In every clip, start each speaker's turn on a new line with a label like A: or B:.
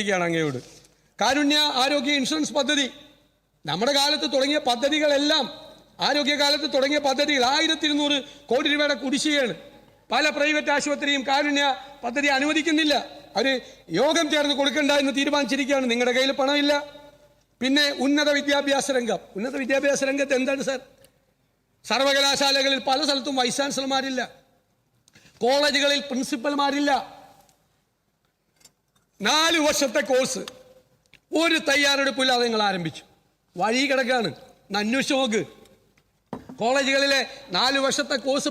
A: അങ്ങയോട് കാരുണ്യ ആരോഗ്യ ഇൻഷുറൻസ് പദ്ധതി നമ്മുടെ കാലത്ത് തുടങ്ങിയ പദ്ധതികളെല്ലാം ആരോഗ്യകാലത്ത് തുടങ്ങിയ പദ്ധതികൾ 1200 കോടി രൂപയുടെ കുടിശ്ശികയാണ്. പല പ്രൈവറ്റ് ആശുപത്രിയും കാരുണ്യ പദ്ധതി അനുവദിക്കുന്നില്ല. അവർ യോഗം ചേർന്ന് കൊടുക്കണ്ട എന്ന് തീരുമാനിച്ചിരിക്കുകയാണ്. നിങ്ങളുടെ കയ്യിൽ പണമില്ല. പിന്നെ ഉന്നത വിദ്യാഭ്യാസ രംഗത്ത് എന്താണ് സാർ? സർവകലാശാലകളിൽ പല സ്ഥലത്തും വൈസ് ചാൻസലർമാരില്ല, കോളേജുകളിൽ പ്രിൻസിപ്പൽമാരില്ല. 4 വർഷത്തെ കോഴ്സ് ഒരു തയ്യാറെടുപ്പില്ലാതെ നിങ്ങൾ ആരംഭിച്ചു. വഴി കിടക്കാണ്. അന്വേഷിച്ച് നോക്ക്. കോളേജുകളിലെ 4 വർഷത്തെ കോഴ്സ്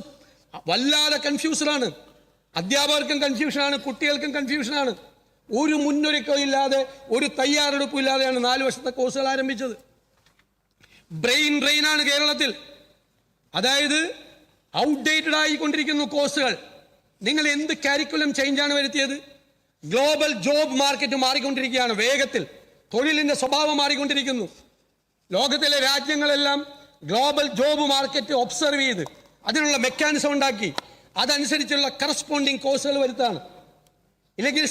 A: വല്ലാതെ കൺഫ്യൂഷനാണ്. അധ്യാപകർക്കും കൺഫ്യൂഷനാണ്, കുട്ടികൾക്കും കൺഫ്യൂഷനാണ്. ഒരു മുന്നൊരുക്കവും ഇല്ലാതെ, ഒരു തയ്യാറെടുപ്പും ഇല്ലാതെയാണ് 4 വർഷത്തെ കോഴ്സുകൾ ആരംഭിച്ചത്. ബ്രെയിൻ ഡ്രെയിനാണ് കേരളത്തിൽ. അതായത് ഔട്ട്ഡേറ്റഡ് ആയിക്കൊണ്ടിരിക്കുന്നു കോഴ്സുകൾ. നിങ്ങൾ എന്ത് കരിക്കുലം ചേഞ്ചാണ് വരുത്തിയത്? ഗ്ലോബൽ ജോബ് മാർക്കറ്റ് മാറിക്കൊണ്ടിരിക്കുകയാണ് വേഗത്തിൽ. തൊഴിലിൻ്റെ സ്വഭാവം മാറിക്കൊണ്ടിരിക്കുന്നു. ലോകത്തിലെ രാജ്യങ്ങളെല്ലാം ഗ്ലോബൽ ജോബ് മാർക്കറ്റ് ഒബ്സർവ് ചെയ്ത് അതിനുള്ള മെക്കാനിസം ഉണ്ടാക്കി അതനുസരിച്ചുള്ള കറസ്പോണ്ടിങ് കോഴ്സുകൾ വരുത്താണ്. ഇല്ലെങ്കിൽ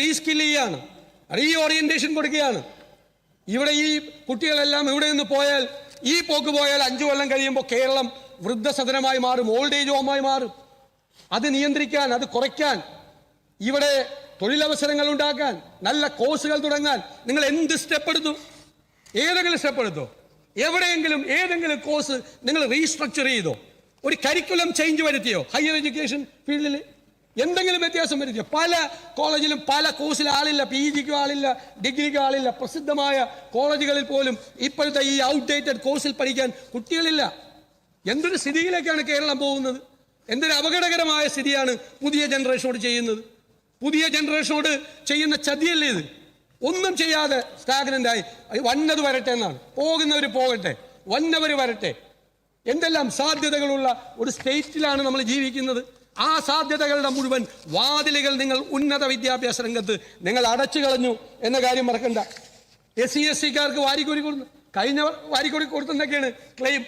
A: റീസ്കില്ല് ചെയ്യാണ്, റീഓറിയന്റേഷൻ കൊടുക്കുകയാണ്. ഇവിടെ ഈ കുട്ടികളെല്ലാം ഇവിടെ നിന്ന് പോയാൽ, ഈ പോക്ക് പോയാൽ 5 കൊല്ലം കഴിയുമ്പോൾ കേരളം വൃദ്ധസദനമായി മാറും, ഓൾഡ് ഏജ് ഹോമായി മാറും. അത് നിയന്ത്രിക്കാൻ, അത് കുറയ്ക്കാൻ, ഇവിടെ തൊഴിലവസരങ്ങൾ ഉണ്ടാക്കാൻ, നല്ല കോഴ്സുകൾ തുടങ്ങാൻ നിങ്ങൾ എന്ത് സ്റ്റെപ്പ് എടുത്തു? ഏതെങ്കിലും സ്റ്റെപ്പ് എടുത്തോ? എവിടെയെങ്കിലും ഏതെങ്കിലും കോഴ്സ് നിങ്ങൾ റീസ്ട്രക്ചർ ചെയ്തോ? ഒരു കരിക്കുലം ചേഞ്ച് വരുത്തിയോ? ഹയർ എഡ്യൂക്കേഷൻ ഫീൽഡിൽ എന്തെങ്കിലും വ്യത്യാസം വരുത്തിയോ? പല കോളേജിലും പല കോഴ്സിൽ ആളില്ല, PGക്കും ആളില്ല, ഡിഗ്രിക്കും ആളില്ല. പ്രസിദ്ധമായ കോളേജുകളിൽ പോലും ഇപ്പോഴത്തെ ഈ ഔട്ട്ഡേറ്റഡ് കോഴ്സിൽ പഠിക്കാൻ കുട്ടികളില്ല. എന്തൊരു സ്ഥിതിയിലേക്കാണ് കേരളം പോകുന്നത്? എന്തൊരു അപകടകരമായ സ്ഥിതിയാണ് പുതിയ ജനറേഷനോട് ചെയ്യുന്നത്. പുതിയ ജനറേഷനോട് ചെയ്യുന്ന ചതിയല്ലേ ഇത്? ഒന്നും ചെയ്യാതെ സ്റ്റാഗ്നൻ്റായി വന്നത് വരട്ടെ എന്നാണ്. പോകുന്നവർ പോകട്ടെ, വന്നവർ വരട്ടെ. എന്തെല്ലാം സാധ്യതകളുള്ള ഒരു സ്റ്റേറ്റിലാണ് നമ്മൾ ജീവിക്കുന്നത്. ആ സാധ്യതകളുടെ മുഴുവൻ വാതിലുകൾ നിങ്ങൾ ഉന്നത വിദ്യാഭ്യാസ രംഗത്ത് നിങ്ങൾ അടച്ചു കളഞ്ഞു എന്ന കാര്യം മറക്കണ്ട. SC STക്കാർക്ക് വാരിക്കോരി കൊടുത്തു. കഴിഞ്ഞ വാരിക്കോരി കൊടുത്തെന്നൊക്കെയാണ് ക്ലെയിം.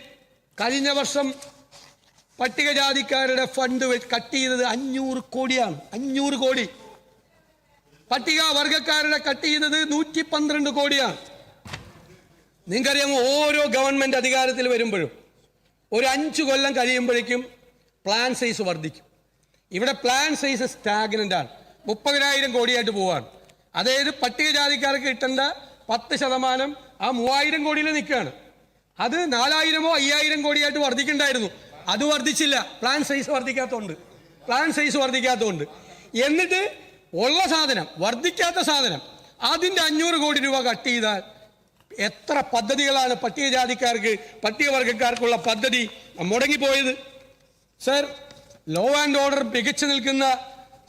A: കഴിഞ്ഞ വർഷം പട്ടികജാതിക്കാരുടെ ഫണ്ട് കട്ട് ചെയ്തത് 500 കോടിയാണ്. 500 കോടി. പട്ടിക വർഗക്കാരുടെ കട്ട് ചെയ്തത് 112 കോടിയാണ്. നിങ്ങൾക്കറിയാമോ, ഓരോ ഗവൺമെന്റ് അധികാരത്തിൽ വരുമ്പോഴും ഒരു 5 കൊല്ലം കഴിയുമ്പോഴേക്കും പ്ലാൻ സൈസ് വർദ്ധിക്കും. ഇവിടെ പ്ലാൻ സൈസ് സ്റ്റാഗ്നന്റ് ആണ്. 30,000 കോടിയായിട്ട് പോവാണ്. അതായത് പട്ടികജാതിക്കാർക്ക് കിട്ടേണ്ട 10% ആ 3000 കോടിയിൽ നിൽക്കുകയാണ്. അത് 4000-ഓ 5000 കോടിയായിട്ട് വർദ്ധിക്കണ്ടായിരുന്നു. അത് വർദ്ധിച്ചില്ല. Plan size വർദ്ധിക്കാത്തതുകൊണ്ട്. എന്നിട്ട് ഉള്ള സാധനം, വർദ്ധിക്കാത്ത സാധനം, അതിൻ്റെ 500 കോടി രൂപ കട്ട് ചെയ്താൽ എത്ര പദ്ധതികളാണ് പട്ടികവർഗക്കാർക്കുള്ള പദ്ധതി മുടങ്ങിപ്പോയത്? സർ, ലോ ആൻഡ് ഓർഡർ മികച്ചു നിൽക്കുന്ന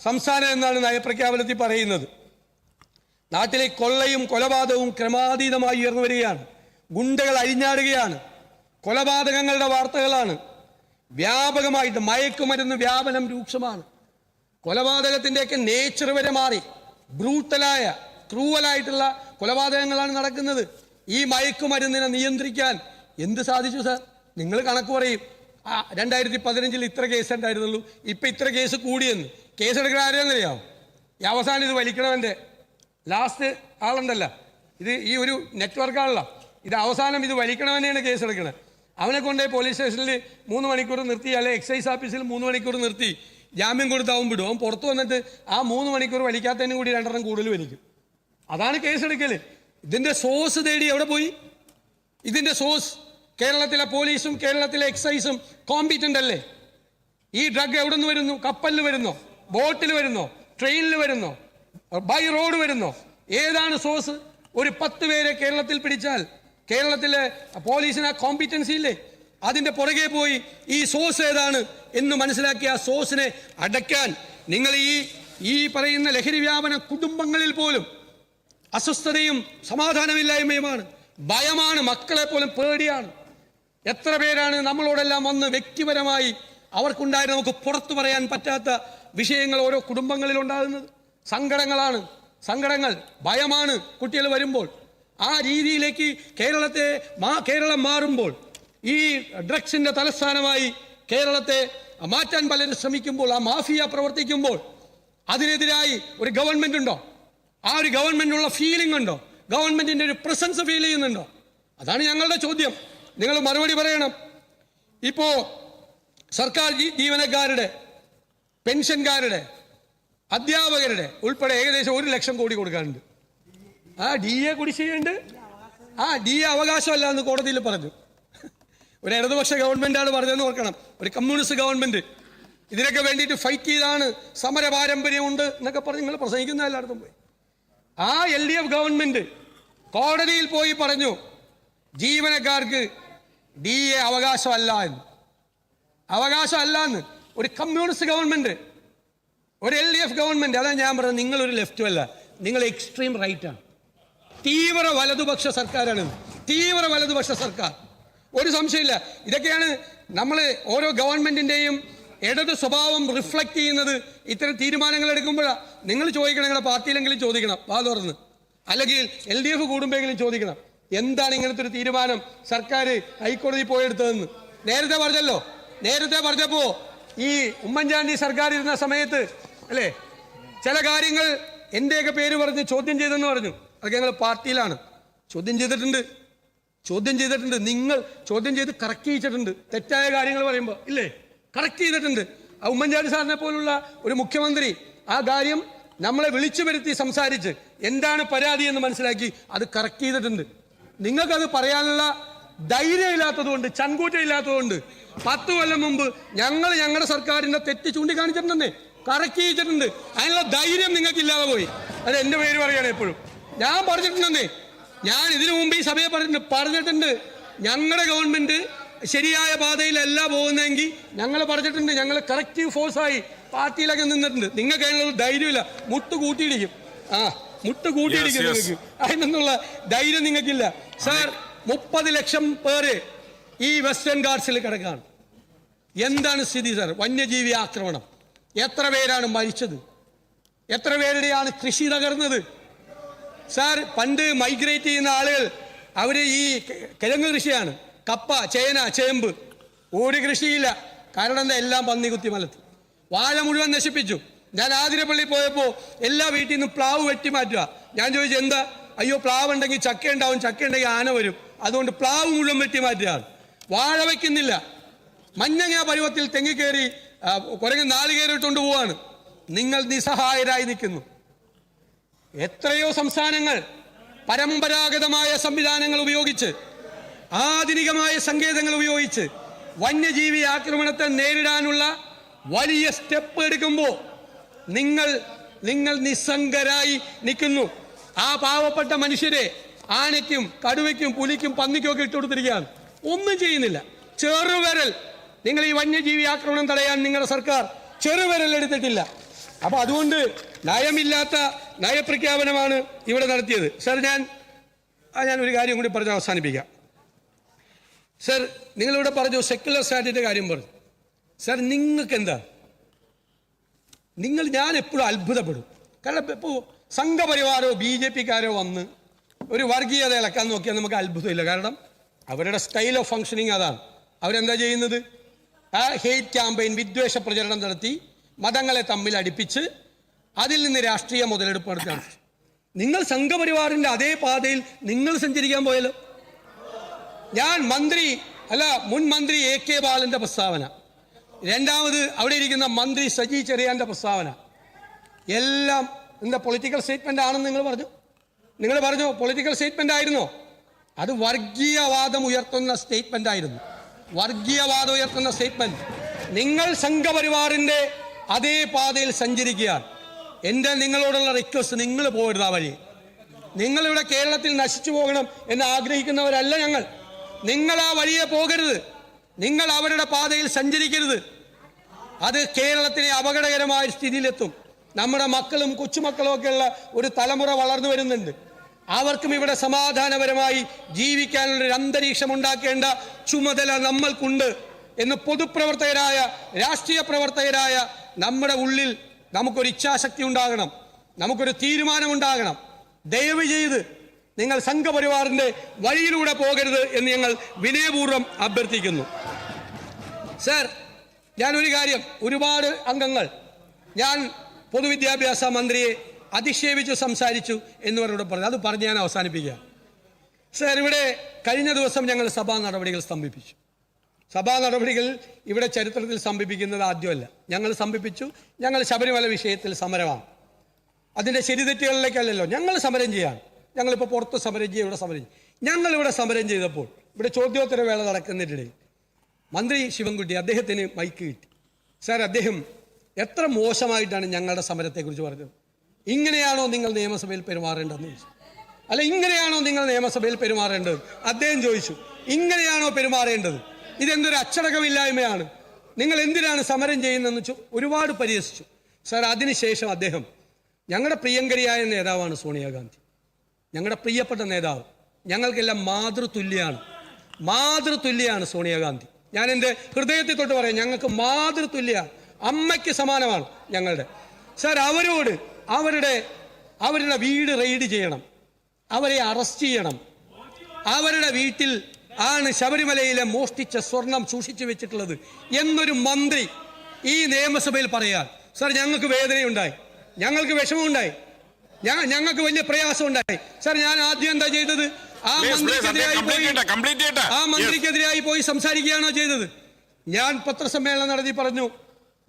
A: സംസ്ഥാനം എന്നാണ് നയപ്രഖ്യാപനത്തിൽ പറയുന്നത്. നാട്ടിലെ കൊള്ളയും കൊലപാതകവും ക്രമാതീതമായി ഉയർന്നു വരികയാണ്. ഗുണ്ടകൾ അഴിഞ്ഞാടുകയാണ്. കൊലപാതകങ്ങളുടെ വാർത്തകളാണ്. വ്യാപകമായിട്ട് മയക്കുമരുന്ന് വ്യാപനം രൂക്ഷമാണ്. കൊലപാതകത്തിൻ്റെയൊക്കെ നേച്ചർ വരെ മാറി. ക്രൂവലായിട്ടുള്ള കൊലപാതകങ്ങളാണ് നടക്കുന്നത്. ഈ മയക്കുമരുന്നിനെ നിയന്ത്രിക്കാൻ എന്ത് സാധിച്ചു സാർ? നിങ്ങൾ കണക്ക് പറയും. 2015 ഇത്ര കേസ് ഉണ്ടായിരുന്നുള്ളൂ, ഇപ്പം ഇത്ര കേസ് കൂടിയെന്ന്. കേസെടുക്കുന്ന ആരെയെന്നറിയാമോ? ഈ അവസാനം ഇത് വലിക്കണവൻ്റെ ലാസ്റ്റ് ആളുണ്ടല്ല, ഇത് ഈ ഒരു നെറ്റ്വർക്കാണല്ലോ, ഇത് അവസാനം ഇത് വലിക്കണവനെയാണ് കേസെടുക്കണത്. അവനെ കൊണ്ടേ പോലീസ് സ്റ്റേഷനിൽ 3 മണിക്കൂർ നിർത്തി, അല്ലെ എക്സൈസ് ഓഫീസിൽ 3 മണിക്കൂർ നിർത്തി ജാമ്യം കൊടുത്താവും വിടും. അവൻ പുറത്ത് വന്നിട്ട് ആ 3 മണിക്കൂർ വലിക്കാത്തതിനും കൂടി 2 കൂടുതൽ വലിക്കും. അതാണ് കേസെടുക്കൽ. ഇതിൻ്റെ സോഴ്സ് തേടി എവിടെ പോയി? ഇതിൻ്റെ സോഴ്സ് കേരളത്തിലെ പോലീസും കേരളത്തിലെ എക്സൈസും കോമ്പീറ്റൻ്റ് അല്ലേ? ഈ ഡ്രഗ് എവിടെ നിന്ന് വരുന്നു? കപ്പലിൽ വരുന്നോ? ബോട്ടിൽ വരുന്നോ? ട്രെയിനിൽ വരുന്നോ? ബൈ റോഡ് വരുന്നോ? ഏതാണ് സോഴ്സ്? ഒരു 10 പേരെ കേരളത്തിൽ പിടിച്ചാൽ കേരളത്തിലെ പോലീസിന് ആ കോമ്പീറ്റൻസി ഇല്ലേ? അതിൻ്റെ പുറകെ പോയി ഈ സോഴ്സ് ഏതാണ് എന്ന് മനസ്സിലാക്കി ആ സോഴ്സിനെ അടയ്ക്കാൻ നിങ്ങൾ ഈ പറയുന്ന ലഹരി വ്യാപന കുടുംബങ്ങളിൽ പോലും അസ്വസ്ഥതയും സമാധാനമില്ലായ്മയുമാണ്, ഭയമാണ്, മക്കളെ പോലും പേടിയാണ്. എത്ര പേരാണ് നമ്മളോടെല്ലാം വന്ന് വ്യക്തിപരമായി അവർക്കുണ്ടായിരുന്ന നമുക്ക് പുറത്തു പറയാൻ പറ്റാത്ത വിഷയങ്ങൾ ഓരോ കുടുംബങ്ങളിൽ ഉണ്ടാകുന്നത്. സങ്കടങ്ങൾ, ഭയമാണ് കുട്ടികൾ വരുമ്പോൾ. ആ രീതിയിലേക്ക് കേരളം മാറുമ്പോൾ, ഈ ഡ്രഗ്സിൻ്റെ തലസ്ഥാനമായി കേരളത്തെ മാറ്റാൻ പലരും ശ്രമിക്കുമ്പോൾ, ആ മാഫിയ പ്രവർത്തിക്കുമ്പോൾ അതിനെതിരായി ഒരു ഗവൺമെന്റ് ഉണ്ടോ? ആ ഒരു ഗവൺമെന്റിനുള്ള ഫീലിംഗ് ഉണ്ടോ? ഗവൺമെന്റിന്റെ ഒരു പ്രസൻസ് ഫീൽ ചെയ്യുന്നുണ്ടോ? അതാണ് ഞങ്ങളുടെ ചോദ്യം. നിങ്ങൾ മറുപടി പറയണം. ഇപ്പോ സർക്കാർ ജീവനക്കാരുടെ, പെൻഷൻകാരുടെ, അധ്യാപകരുടെ ഉൾപ്പെടെ ഏകദേശം 1 ലക്ഷം കോടി കൊടുക്കാനുണ്ട്. ആ DA കുടിശ്ശികയുണ്ട്. ആ DA അവകാശമല്ല എന്ന് കോടതിയിൽ പറഞ്ഞു. ഒരു ഇടതുപക്ഷ ഗവൺമെന്റാണ് പറഞ്ഞതെന്ന് ഓർക്കണം, ഒരു കമ്മ്യൂണിസ്റ്റ് ഗവൺമെന്റ്. ഇതിനൊക്കെ വേണ്ടിയിട്ട് ഫൈറ്റ് ചെയ്താണ്, സമര പാരമ്പര്യമുണ്ട് എന്നൊക്കെ പറഞ്ഞ് നിങ്ങൾ പ്രസംഗിക്കുന്ന എല്ലായിടത്തും പോയി. ആ LDF ഗവൺമെന്റ് കോടതിയിൽ പോയി പറഞ്ഞു ജീവനക്കാർക്ക് DA അവകാശമല്ല എന്ന്. അവകാശമല്ല എന്ന് ഒരു കമ്മ്യൂണിസ്റ്റ് ഗവൺമെന്റ്, ഒരു LDF ഗവൺമെന്റ്. അതാണ് ഞാൻ പറഞ്ഞത്, നിങ്ങളൊരു ലെഫ്റ്റും അല്ല, നിങ്ങൾ എക്സ്ട്രീം റൈറ്റാണ്. തീവ്ര വലതുപക്ഷ സർക്കാരാണ്, തീവ്ര വലതുപക്ഷ സർക്കാർ. ഒരു സംശയമില്ല. ഇതൊക്കെയാണ് നമ്മൾ ഓരോ ഗവൺമെന്റിന്റെയും ഇടത് സ്വഭാവം റിഫ്ലക്ട് ചെയ്യുന്നത്. ഇത്തരം തീരുമാനങ്ങൾ എടുക്കുമ്പോഴാണ് നിങ്ങൾ ചോദിക്കണം, നിങ്ങളുടെ പാർട്ടിയിലെങ്കിലും ചോദിക്കണം, വാ തുറന്ന്. അല്ലെങ്കിൽ LDF കൂടുമ്പോഴെങ്കിലും ചോദിക്കണം, എന്താണ് ഇങ്ങനത്തെ ഒരു തീരുമാനം സർക്കാർ ഹൈക്കോടതി പോയെടുത്തതെന്ന്. നേരത്തെ പറഞ്ഞല്ലോ, നേരത്തെ പറഞ്ഞപ്പോ ഈ ഉമ്മൻചാണ്ടി സർക്കാർ ഇരുന്ന സമയത്ത് അല്ലേ ചില കാര്യങ്ങൾ എന്റെയൊക്കെ പേര് പറഞ്ഞ് ചോദ്യം ചെയ്തെന്ന് പറഞ്ഞു. അതൊക്കെ ഞങ്ങൾ പാർട്ടിയിലാണ് ചോദ്യം ചെയ്തിട്ടുണ്ട്. നിങ്ങൾ ചോദ്യം ചെയ്ത് കറക്റ്റ് ചെയ്തിട്ടുണ്ട്. തെറ്റായ കാര്യങ്ങൾ പറയുമ്പോൾ ഇല്ലേ, കറക്റ്റ് ചെയ്തിട്ടുണ്ട്. ആ ഉമ്മൻചാണ്ടി സാറിനെ പോലുള്ള ഒരു മുഖ്യമന്ത്രി ആ കാര്യം നമ്മളെ വിളിച്ചു വരുത്തി സംസാരിച്ച് എന്താണ് പരാതി എന്ന് മനസ്സിലാക്കി അത് കറക്റ്റ് ചെയ്തിട്ടുണ്ട്. നിങ്ങൾക്കത് പറയാനുള്ള ധൈര്യം ഇല്ലാത്തതുകൊണ്ട്, ചങ്കൂറ്റം ഇല്ലാത്തതുകൊണ്ട് 10 കൊല്ലം മുമ്പ് ഞങ്ങളുടെ സർക്കാരിന്റെ തെറ്റ് ചൂണ്ടിക്കാണിച്ചിട്ടുണ്ടെന്നേ, കറക്റ്റ് ചെയ്തിട്ടുണ്ട്. അതിനുള്ള ധൈര്യം നിങ്ങൾക്ക് ഇല്ലാതെ പോയി. അത് എൻ്റെ പേര് പറയുകയാണ് എപ്പോഴും. ഞാൻ പറഞ്ഞിട്ടുണ്ടെന്നേ, ഞാൻ ഇതിനു മുമ്പ് ഈ സഭയെ പറഞ്ഞിട്ടുണ്ട് ഞങ്ങളുടെ ഗവൺമെന്റ് ശരിയായ പാതയിലല്ല പോകുന്നതെങ്കിൽ ഞങ്ങൾ പറഞ്ഞിട്ടുണ്ട്, ഞങ്ങൾ കറക്റ്റീവ് ഫോഴ്സായി പാർട്ടിയിലൊക്കെ നിന്നിട്ടുണ്ട്. നിങ്ങൾക്ക് അതിനുള്ള ധൈര്യമില്ല, മുട്ട് കൂട്ടിയിടിക്കും. നിങ്ങൾക്ക് അതിനൊന്നുള്ള ധൈര്യം നിങ്ങൾക്കില്ല. സാർ, 30 ലക്ഷം പേര് ഈ വെസ്റ്റേൺ ഗാർഡ്സിൽ കിടക്കാണ്. എന്താണ് സ്ഥിതി സാർ? വന്യജീവി ആക്രമണം. എത്ര പേരാണ് മരിച്ചത്? എത്ര പേരുടെയാണ് കൃഷി തകർന്നത്? സാർ, പണ്ട് മൈഗ്രേറ്റ് ചെയ്യുന്ന ആളുകൾ അവർ ഈ കിഴങ്ങ് കൃഷിയാണ്, കപ്പ, ചേന, ചേമ്പ്. ഒരു കൃഷിയില്ല. കാരണം എന്താ? എല്ലാം പന്നി കുത്തി മലത്തി. വാഴ മുഴുവൻ നശിപ്പിച്ചു. ഞാൻ ആതിരപ്പള്ളി പോയപ്പോൾ എല്ലാ വീട്ടിൽ നിന്നും പ്ലാവ് വെട്ടി മാറ്റുക. ഞാൻ ചോദിച്ചു എന്താ? അയ്യോ, പ്ലാവ് ഉണ്ടെങ്കിൽ ചക്ക ഉണ്ടാവും, ചക്ക ഉണ്ടെങ്കിൽ ആന വരും, അതുകൊണ്ട് പ്ലാവ് മുഴുവൻ വെട്ടി മാറ്റുകയാണ്. വാഴ വയ്ക്കുന്നില്ല. മഞ്ഞങ്ങ പരുവത്തിൽ തെങ്ങിക്കേറി കുരങ്ങ് 4 കയറിയിട്ടുണ്ട് പോവാണ്. നിങ്ങൾ നിസ്സഹായരായി നിൽക്കുന്നു. എത്രയോ സംസ്ഥാനങ്ങൾ പരമ്പരാഗതമായ സംവിധാനങ്ങൾ ഉപയോഗിച്ച്, ആധുനികമായ സങ്കേതങ്ങൾ ഉപയോഗിച്ച് വന്യജീവി ആക്രമണത്തെ നേരിടാനുള്ള വലിയ സ്റ്റെപ്പ് എടുക്കുമ്പോൾ നിങ്ങൾ നിസ്സംഗരായി നിൽക്കുന്നു. ആ പാവപ്പെട്ട മനുഷ്യരെ ആനയ്ക്കും കടുവയ്ക്കും പുലിക്കും പന്നിക്കും ഒക്കെ ഇട്ടുകൊടുത്തിരിക്കുകയാണ്. ഒന്നും ചെയ്യുന്നില്ല. ചെറുവിരൽ, നിങ്ങൾ ഈ വന്യജീവി ആക്രമണം തടയാൻ നിങ്ങളുടെ സർക്കാർ ചെറുവിരൽ എടുത്തിട്ടില്ല. അപ്പൊ അതുകൊണ്ട് നയമില്ലാത്ത നയപ്രഖ്യാപനമാണ് ഇവിടെ നടത്തിയത്. സർ, ഞാൻ ഒരു കാര്യം കൂടി പറഞ്ഞ് അവസാനിപ്പിക്കാം. സർ, നിങ്ങളിവിടെ പറഞ്ഞു സെക്യുലർ സ്റ്റാറ്റിന്റെ കാര്യം പറഞ്ഞു. സർ, നിങ്ങൾക്ക് എന്താ? ഞാൻ എപ്പോഴും അത്ഭുതപ്പെടും. കാരണം ഇപ്പോൾ സംഘപരിവാരോ BJPക്കാരോ വന്ന് ഒരു വർഗീയത ഇളക്കാൻ നോക്കിയാൽ നമുക്ക് അത്ഭുതമില്ല. കാരണം അവരുടെ സ്റ്റൈൽ ഓഫ് ഫങ്ഷനിങ് അതാണ്. അവരെന്താ ചെയ്യുന്നത്? ആ ഹെയ്റ്റ് ക്യാമ്പയിൻ, വിദ്വേഷ പ്രചരണം നടത്തി മതങ്ങളെ തമ്മിൽ അടുപ്പിച്ച് അതിൽ നിന്ന് രാഷ്ട്രീയ മുതലെടുപ്പ് നടത്തുകയാണ്. നിങ്ങൾ സംഘപരിവാറിന്റെ അതേ പാതയിൽ നിങ്ങൾ സഞ്ചരിക്കാൻ പോയല്ലോ. മുൻ മന്ത്രി AK ബാലന്റെ പ്രസ്താവന, രണ്ടാമത് അവിടെ ഇരിക്കുന്ന മന്ത്രി സജി ചെറിയാന്റെ പ്രസ്താവന, എല്ലാം എന്താ പൊളിറ്റിക്കൽ സ്റ്റേറ്റ്മെന്റ് ആണെന്ന് നിങ്ങൾ പറഞ്ഞു. പൊളിറ്റിക്കൽ സ്റ്റേറ്റ്മെന്റ് ആയിരുന്നോ? അത് വർഗീയവാദം ഉയർത്തുന്ന സ്റ്റേറ്റ്മെന്റ് ആയിരുന്നു. വർഗീയവാദം ഉയർത്തുന്ന സ്റ്റേറ്റ്മെന്റ്. നിങ്ങൾ സംഘപരിവാറിന്റെ അതേ പാതയിൽ സഞ്ചരിക്കുകയാണ്. എൻ്റെ നിങ്ങളോടുള്ള റിക്വസ്റ്റ്, നിങ്ങൾ പോകരുത് ആ വഴി. നിങ്ങളിവിടെ കേരളത്തിൽ നശിച്ചു പോകണം എന്ന് ആഗ്രഹിക്കുന്നവരല്ല ഞങ്ങൾ. നിങ്ങൾ ആ വഴിയെ പോകരുത്. നിങ്ങൾ അവരുടെ പാതയിൽ സഞ്ചരിക്കരുത്. അത് കേരളത്തിനെ അപകടകരമായ സ്ഥിതിയിലെത്തും. നമ്മുടെ മക്കളും കൊച്ചുമക്കളും ഒക്കെയുള്ള ഒരു തലമുറ വളർന്നു വരുന്നുണ്ട്. അവർക്കും ഇവിടെ സമാധാനപരമായി ജീവിക്കാനുള്ളൊരു അന്തരീക്ഷം ഉണ്ടാക്കേണ്ട ചുമതല നമ്മൾക്കുണ്ട് എന്ന് പൊതുപ്രവർത്തകരായ, രാഷ്ട്രീയ പ്രവർത്തകരായ നമ്മുടെ ഉള്ളിൽ നമുക്കൊരു ഇച്ഛാശക്തി ഉണ്ടാകണം, നമുക്കൊരു തീരുമാനമുണ്ടാകണം. ദയവ് ചെയ്ത് നിങ്ങൾ സംഘപരിവാറിന്റെ വഴിയിലൂടെ പോകരുത് എന്ന് ഞങ്ങൾ വിനയപൂർവ്വം അഭ്യർത്ഥിക്കുന്നു. സർ, ഞാനൊരു കാര്യം, ഒരുപാട് അംഗങ്ങൾ, ഞാൻ പൊതുവിദ്യാഭ്യാസ മന്ത്രിയെ അധിക്ഷേപിച്ചു സംസാരിച്ചു എന്ന് പറഞ്ഞൂടെ പറഞ്ഞു. അത് പറഞ്ഞ് ഞാൻ അവസാനിപ്പിക്കുക. സർ, ഇവിടെ കഴിഞ്ഞ ദിവസം ഞങ്ങൾ സഭാ നടപടികൾ സ്തംഭിപ്പിച്ചു. സഭാ നടപടികൾ ഇവിടെ ചരിത്രത്തിൽ സ്തംഭിപ്പിക്കുന്നത് ആദ്യമല്ല. ഞങ്ങൾ സ്തംഭിപ്പിച്ചു. ഞങ്ങൾ ശബരിമല വിഷയത്തിൽ സമരമാണ്. അതിൻ്റെ ശരിതെറ്റുകളിലേക്കല്ലല്ലോ, ഞങ്ങൾ സമരം ചെയ്യാണ്. ഞങ്ങളിപ്പോൾ പുറത്ത് സമരം ചെയ്യുക, ഇവിടെ സമരം ചെയ്യും. ഞങ്ങളിവിടെ സമരം ചെയ്തപ്പോൾ ഇവിടെ ചോദ്യോത്തര വേള നടക്കുന്നതിനിടയിൽ മന്ത്രി ശിവൻകുട്ടി, അദ്ദേഹത്തിന് മൈക്ക് കിട്ടി. സാർ, അദ്ദേഹം എത്ര മോശമായിട്ടാണ് ഞങ്ങളുടെ സമരത്തെക്കുറിച്ച് പറഞ്ഞത്. ഇങ്ങനെയാണോ നിങ്ങൾ നിയമസഭയിൽ പെരുമാറേണ്ടതെന്ന് ചോദിച്ചു. അല്ല, ഇങ്ങനെയാണോ നിങ്ങൾ നിയമസഭയിൽ പെരുമാറേണ്ടത് അദ്ദേഹം ചോദിച്ചു. ഇങ്ങനെയാണോ പെരുമാറേണ്ടത്? ഇതെന്തൊരു അച്ചടക്കമില്ലായ്മയാണ്, നിങ്ങൾ എന്തിനാണ് സമരം ചെയ്യുന്നതെന്ന് ഒരുപാട് പരിഹസിച്ചു. സാർ, അതിനുശേഷം അദ്ദേഹം, ഞങ്ങളുടെ പ്രിയങ്കരിയായ നേതാവാണ് സോണിയാഗാന്ധി, ഞങ്ങളുടെ പ്രിയപ്പെട്ട നേതാവ്, ഞങ്ങൾക്കെല്ലാം മാതൃതുല്യാണ് സോണിയാഗാന്ധി. ഞാൻ എൻ്റെ ഹൃദയത്തിൽ തൊട്ട് പറയാം, ഞങ്ങൾക്ക് മാതൃതുല്യമാണ്, അമ്മയ്ക്ക് സമാനമാണ് ഞങ്ങളുടെ. സാർ, അവരോട് അവരുടെ വീട് റെയ്ഡ് ചെയ്യണം, അവരെ അറസ്റ്റ് ചെയ്യണം, അവരുടെ വീട്ടിൽ ആണ് ശബരിമലയിലെ മോഷ്ടിച്ച സ്വർണം സൂക്ഷിച്ചു വെച്ചിട്ടുള്ളത് എന്നൊരു മന്ത്രി ഈ നിയമസഭയിൽ പറയാൻ, സാർ, ഞങ്ങൾക്ക് വേദനയുണ്ടായി, ഞങ്ങൾക്ക് വിഷമമുണ്ടായി, ഞങ്ങൾക്ക് വലിയ പ്രയാസമുണ്ടായി. സാർ, ഞാൻ ആദ്യം എന്താ ചെയ്തത്? ആ മന്ത്രിക്കെതിരായി പോയി സംസാരിക്കുകയാണോ ചെയ്തത്? ഞാൻ പത്രസമ്മേളനം നടത്തി പറഞ്ഞു,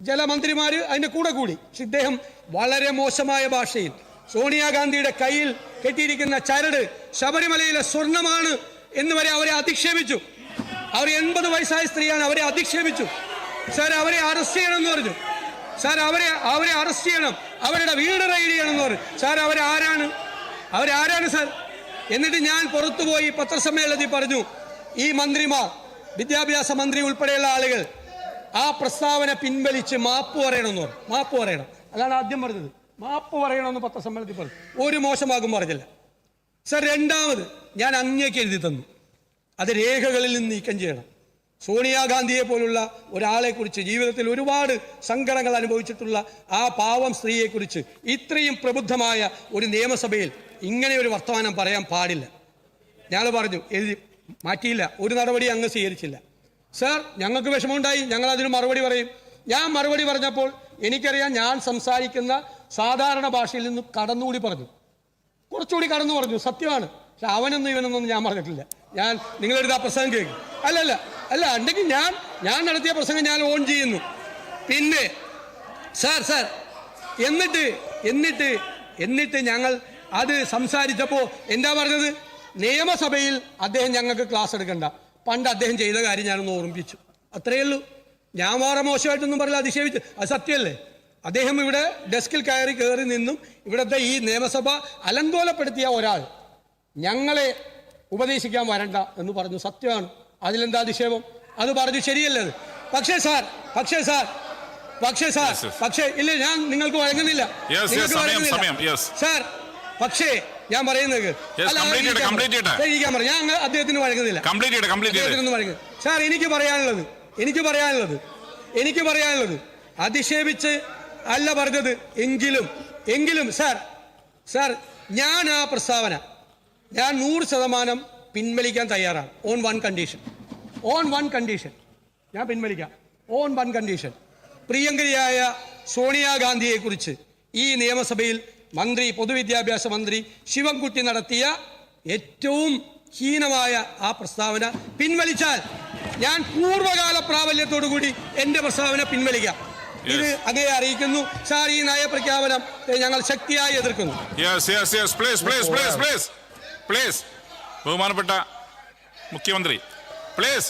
A: ജലമന്ത്രിമാർ അതിൻ്റെ കൂടെ കൂടി. പക്ഷെ ഇദ്ദേഹം വളരെ മോശമായ ഭാഷയിൽ സോണിയാഗാന്ധിയുടെ കയ്യിൽ കെട്ടിയിരിക്കുന്ന ചരട് ശബരിമലയിലെ സ്വർണമാണ് എന്ന് വരെ അവരെ അധിക്ഷേപിച്ചു. അവർ 80 വയസ്സായ സ്ത്രീയാണ്, അവരെ അധിക്ഷേപിച്ചു. സാർ, അവരെ അറസ്റ്റ് ചെയ്യണമെന്ന് പറഞ്ഞു. സാർ, അവരെ അറസ്റ്റ് ചെയ്യണം, അവരുടെ വീട് റെയ്ഡ് ചെയ്യണമെന്ന് പറഞ്ഞു. സാർ, അവരാരാണ് സാർ? എന്നിട്ട് ഞാൻ പുറത്തുപോയി പത്രസമ്മേളനത്തിൽ പറഞ്ഞു, ഈ മന്ത്രിമാർ, വിദ്യാഭ്യാസ മന്ത്രി ഉൾപ്പെടെയുള്ള ആളുകൾ ആ പ്രസ്താവന പിൻവലിച്ച് മാപ്പ് പറയണമെന്ന് പറഞ്ഞു. മാപ്പ് പറയണം, അതാണ് ആദ്യം പറഞ്ഞത്. മാപ്പ് പറയണമെന്ന് പത്രസമ്മേളനത്തിൽ പറഞ്ഞു. ഒരു മോശമാകും പറഞ്ഞില്ല. സാർ, രണ്ടാമത് ഞാൻ അങ്ങേക്ക് എഴുതി തന്നു, അത് രേഖകളിൽ നിന്ന് നീക്കം ചെയ്യണം. സോണിയാഗാന്ധിയെ പോലുള്ള ഒരാളെക്കുറിച്ച്, ജീവിതത്തിൽ ഒരുപാട് സങ്കടങ്ങൾ അനുഭവിച്ചിട്ടുള്ള ആ പാവം സ്ത്രീയെക്കുറിച്ച് ഇത്രയും പ്രബുദ്ധമായ ഒരു നിയമസഭയിൽ ഇങ്ങനെ ഒരു വർത്തമാനം പറയാൻ പാടില്ല. ഞങ്ങൾ പറഞ്ഞു, എഴുതി മാറ്റിയില്ല, ഒരു നടപടി അങ്ങ് സ്വീകരിച്ചില്ല. സാർ, ഞങ്ങൾക്ക് വിഷമമുണ്ടായി, ഞങ്ങൾ അതിന് മറുപടി പറയും. ഞാൻ മറുപടി പറഞ്ഞപ്പോൾ എനിക്കറിയാം, ഞാൻ സംസാരിക്കുന്ന സാധാരണ ഭാഷയിൽ നിന്ന് കടന്നുകൂടി പറഞ്ഞു, കുറച്ചുകൂടി കടന്നു പറഞ്ഞു, സത്യമാണ്. പക്ഷെ അവനൊന്നും ഇവനൊന്നും ഞാൻ പറഞ്ഞിട്ടില്ല. ഞാൻ നിങ്ങളെടുത്ത് ആ പ്രസംഗം കേൾക്കും. അല്ല ഉണ്ടെങ്കിൽ ഞാൻ നടത്തിയ പ്രസംഗം ഞാൻ ഓൺ ചെയ്യുന്നു. പിന്നെ സാർ എന്നിട്ട് ഞങ്ങൾ അത് സംസാരിച്ചപ്പോൾ എന്താ പറഞ്ഞത്? നിയമസഭയിൽ അദ്ദേഹം ഞങ്ങൾക്ക് ക്ലാസ് എടുക്കണ്ട, പണ്ട് അദ്ദേഹം ചെയ്ത കാര്യം ഞാനൊന്ന് ഓർമ്മിപ്പിച്ചു, അത്രയേ ഉള്ളൂ. ഞാൻ വേറെ മോശമായിട്ടൊന്നും പറയില്ല, അധിക്ഷേപിച്ച്. അത് സത്യമല്ലേ? അദ്ദേഹം ഇവിടെ ഡെസ്കിൽ കയറി നിന്നും ഇവിടുത്തെ ഈ നിയമസഭ അലങ്കോലപ്പെടുത്തിയ ഒരാൾ ഞങ്ങളെ ഉപദേശിക്കാൻ വരണ്ട എന്ന് പറഞ്ഞു. സത്യമാണ്, അതിലെന്താ അധിക്ഷേപം? അത് പറഞ്ഞു, ശരിയല്ലേ അത്? പക്ഷേ ഇല്ല, ഞാൻ നിങ്ങൾക്ക് വഴങ്ങുന്നില്ല സാർ. പക്ഷേ ഞാൻ പറയുന്നത് ഞാൻ അദ്ദേഹത്തിന് വഴങ്ങുന്നില്ല. സാർ, എനിക്ക് പറയാനുള്ളത് അധിക്ഷേപിച്ച് അല്ല പറഞ്ഞത്. എങ്കിലും സാർ ഞാൻ ആ പ്രസ്താവന ഞാൻ 100% പിൻവലിക്കാൻ തയ്യാറാണ്. ഓൺ വൺ കണ്ടീഷൻ ഞാൻ പിൻവലിക്കാം. ഓൺ വൺ കണ്ടീഷൻ, പ്രിയങ്കരിയായ സോണിയാഗാന്ധിയെക്കുറിച്ച് ഈ നിയമസഭയിൽ പൊതുവിദ്യാഭ്യാസ മന്ത്രി ശിവൻകുട്ടി നടത്തിയ ഏറ്റവും ഹീനമായ ആ പ്രസ്താവന പിൻവലിച്ചാൽ ഞാൻ പൂർവ്വകാല പ്രാബല്യത്തോടുകൂടി എൻ്റെ പ്രസ്താവന പിൻവലിക്കാം. ഇത് അങ്ങേ അറിയിക്കുന്നു. സാർ, ഈ നയപ്രഖ്യാപനം ഞങ്ങൾ ശക്തിയായി എതിർക്കുന്നു.
B: ബഹുമാനപ്പെട്ട മുഖ്യമന്ത്രി, പ്ലീസ്.